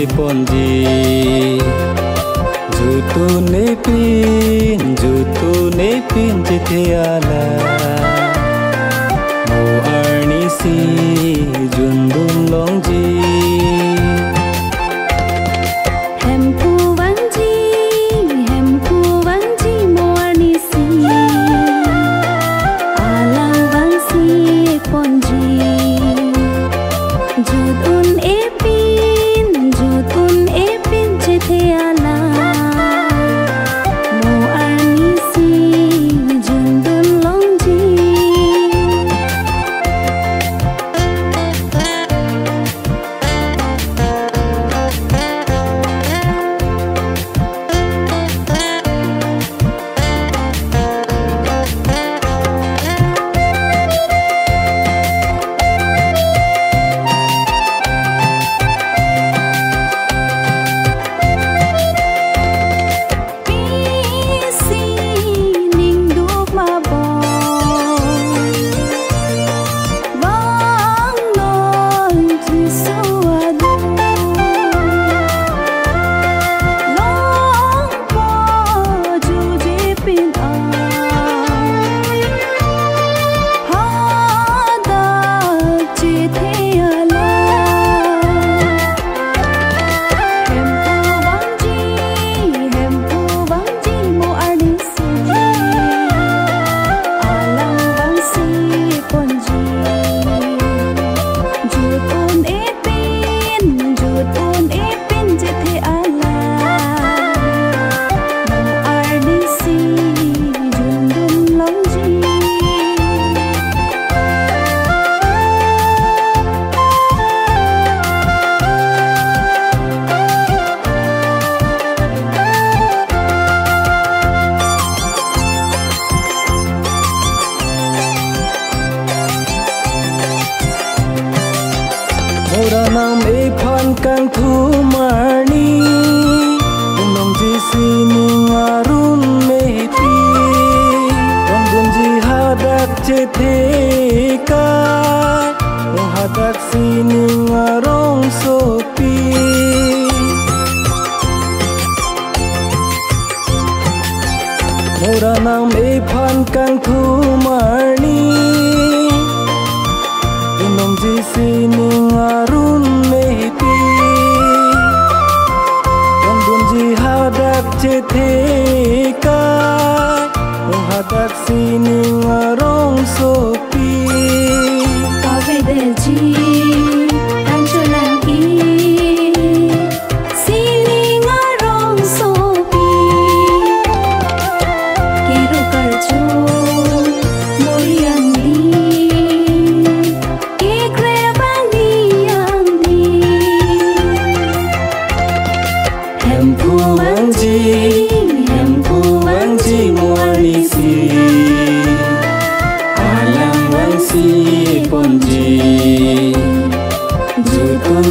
ponji jutu ne pin jithiala mo arni si jundun longji hempu wanji mo arni si alang wangsi ponji jutun epin jithiala mo arni si jundun longji Ora nam e phan kang thu marni nong ji sini ngarun me pi nong dun ji hadak che the ka nong hadak sini ngarong so pi ora nam e phan kang thu marni nong ji sini ngarun me pi nong dun ji hadak che the ka nong hadak sini ngarong so pi có về đời chi đang cho làng y sini ngarong sopi kiro karcho moriang di ikre bangiang di hempu wanji muani si alang wangsi ponji jutun